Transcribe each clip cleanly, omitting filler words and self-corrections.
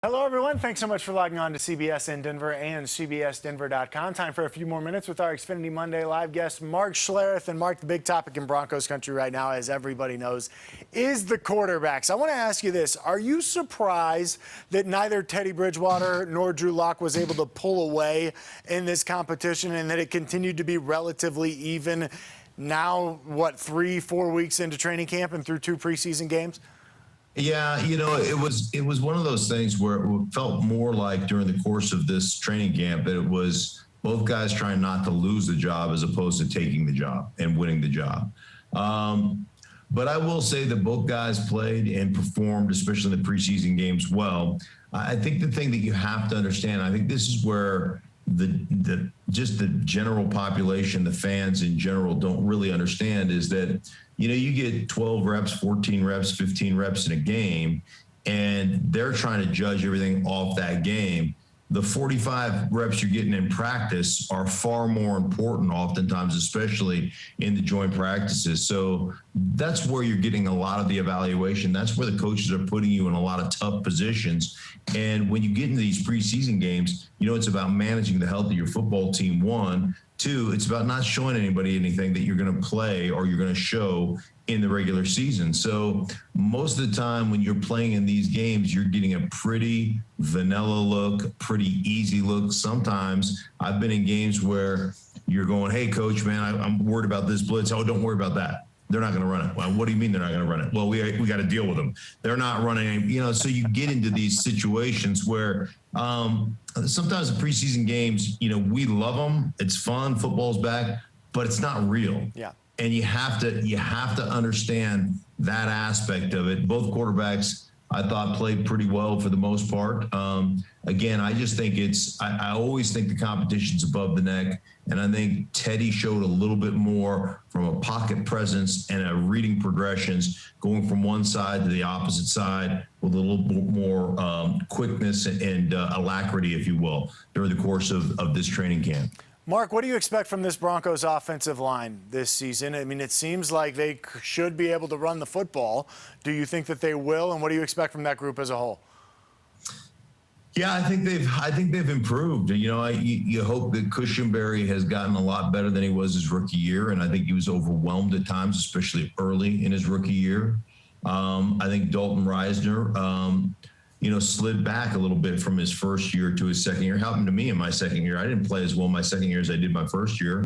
Hello, everyone. Thanks so much for logging on to CBS in Denver and CBSDenver.com. Time for a few more minutes with our Xfinity Monday live guests, Mark Schlereth. And Mark, the big topic in Broncos country right now, as everybody knows, is the quarterbacks. I want to ask you this. Are you surprised that neither Teddy Bridgewater nor Drew Lock was able to pull away in this competition and that it continued to be relatively even now, 3-4 weeks into training camp and through 2 preseason games? Yeah, it was one of those things where it felt more like during the course of this training camp that it was both guys trying not to lose the job as opposed to taking the job and winning the job. But I will say that both guys played and performed, especially in the preseason games, well. I think the thing that you have to understand, I think this is where the general population, the fans in general, don't really understand is that, you get 12 reps, 14 reps, 15 reps in a game, and they're trying to judge everything off that game. The 45 reps you're getting in practice are far more important oftentimes, especially in the joint practices. So that's where you're getting a lot of the evaluation. That's where the coaches are putting you in a lot of tough positions. And when you get into these preseason games, it's about managing the health of your football team, 1. 2, it's about not showing anybody anything that you're going to play or you're going to show in the regular season. So most of the time when you're playing in these games, you're getting a pretty vanilla look, pretty easy look. Sometimes I've been in games where you're going, hey, coach, man, I'm worried about this blitz. Oh, don't worry about that. They're not going to run it. Well, what do you mean they're not going to run it? Well, we got to deal with them. They're not running. So you get into these situations where sometimes the preseason games, we love them. It's fun. Football's back, but it's not real. Yeah. And you have to understand that aspect of it. Both quarterbacks, I thought, played pretty well for the most part. Again, I just think I always think the competition's above the neck. And I think Teddy showed a little bit more from a pocket presence and a reading progressions, going from one side to the opposite side with a little bit more quickness and alacrity, if you will, during the course of this training camp. Mark, what do you expect from this Broncos offensive line this season? I mean, it seems like they should be able to run the football. Do you think that they will? And what do you expect from that group as a whole? Yeah, I think they've improved. You hope that Cushenberry has gotten a lot better than he was his rookie year, and I think he was overwhelmed at times, especially early in his rookie year. I think Dalton Reisner, slid back a little bit from his first year to his second year. Happened to me in my second year. I didn't play as well my second year as I did my first year.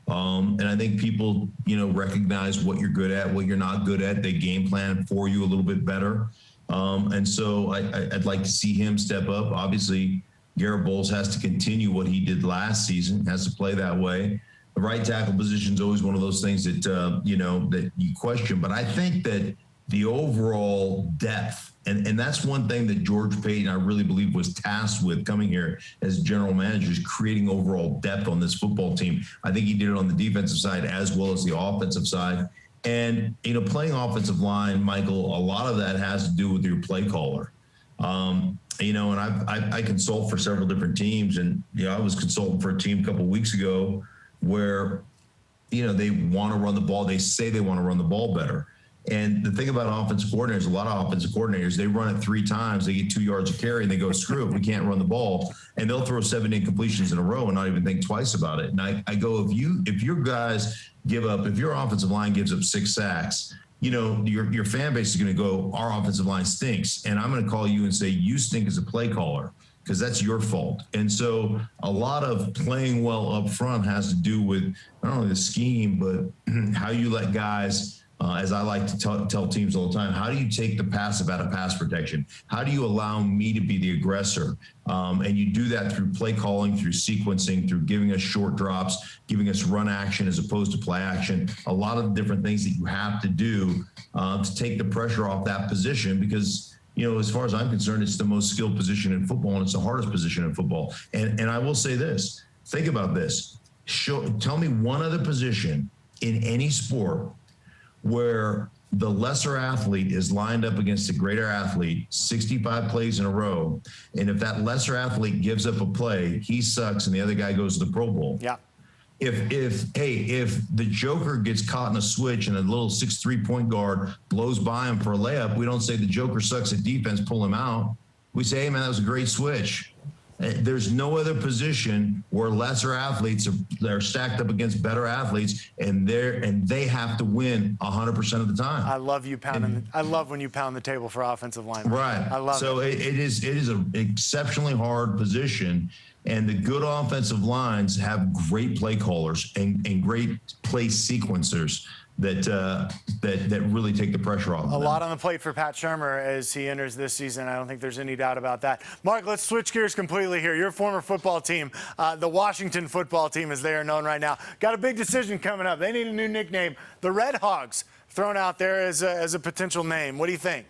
And I think people, recognize what you're good at, what you're not good at. They game plan for you a little bit better. And so I'd like to see him step up. Obviously, Garrett Bowles has to continue what he did last season, has to play that way. The right tackle position is always one of those things that, that you question. But I think that the overall depth, and that's one thing that George Paton, I really believe, was tasked with coming here as general manager, is creating overall depth on this football team. I think he did it on the defensive side as well as the offensive side. And, playing offensive line, Michael, a lot of that has to do with your play caller. And I consult for several different teams. And, I was consulting for a team a couple of weeks ago where, they want to run the ball. They say they want to run the ball better. And the thing about offensive coordinators, a lot of offensive coordinators, they run it 3 times, they get 2 yards of carry, and they go, screw it, we can't run the ball. And they'll throw 7 incompletions in a row and not even think twice about it. And I go, if your guys give up, if your offensive line gives up 6 sacks, your fan base is going to go, our offensive line stinks. And I'm going to call you and say, you stink as a play caller, because that's your fault. And so a lot of playing well up front has to do with not only the scheme, but how you let guys, as I like to tell teams all the time, how do you take the passive out of pass protection? How do you allow me to be the aggressor? And you do that through play calling, through sequencing, through giving us short drops, giving us run action as opposed to play action. A lot of different things that you have to do to take the pressure off that position, because, as far as I'm concerned, it's the most skilled position in football, and it's the hardest position in football. And I will say this, think about this. Tell me one other position in any sport where the lesser athlete is lined up against a greater athlete 65 plays in a row, and if that lesser athlete gives up a play, he sucks and the other guy goes to the Pro Bowl. Yeah. If the Joker gets caught in a switch and a little 6'3" point guard blows by him for a layup, we don't say the Joker sucks at defense, pull him out. we say, hey, man, that was a great switch. There's no other position where lesser athletes are stacked up against better athletes, and they have to win 100% of the time. I love you pounding. I love when you pound the table for offensive line. Right. I love it. It is an exceptionally hard position, and the good offensive lines have great play callers and great play sequencers that really take the pressure off. A lot on the plate for Pat Shurmur as he enters this season. I don't think there's any doubt about that. Mark, let's switch gears completely here. Your former football team, the Washington football team as they are known right now, got a big decision coming up. They need a new nickname. The Red Hogs thrown out there as a potential name. What do you think?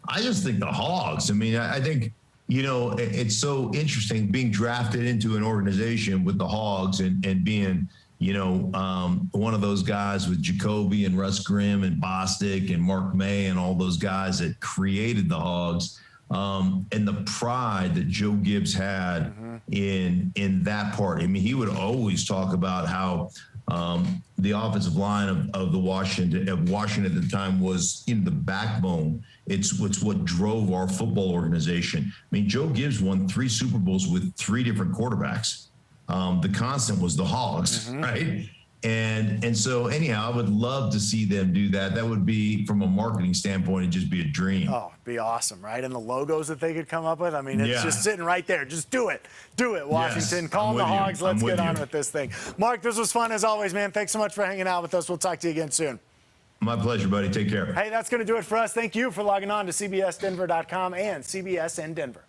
I just think the Hogs. I mean, I think, it's so interesting being drafted into an organization with the Hogs and being – one of those guys with Jacoby and Russ Grimm and Bostic and Mark May and all those guys that created the Hogs, and the pride that Joe Gibbs had in that part. I mean, he would always talk about how the offensive line of Washington at the time was the backbone. It's what drove our football organization. I mean, Joe Gibbs won 3 Super Bowls with 3 different quarterbacks. The constant was the Hogs, right? And so anyhow, I would love to see them do that. That would be, from a marketing standpoint, it'd just be a dream. Oh, it'd be awesome, right? And the logos that they could come up with. I mean, it's just sitting right there. Just do it. Do it, Washington. Yes, Call them the Hogs. Let's get on with this thing. Mark, this was fun as always, man. Thanks so much for hanging out with us. We'll talk to you again soon. My pleasure, buddy. Take care. Hey, that's going to do it for us. Thank you for logging on to CBSDenver.com and CBS in Denver.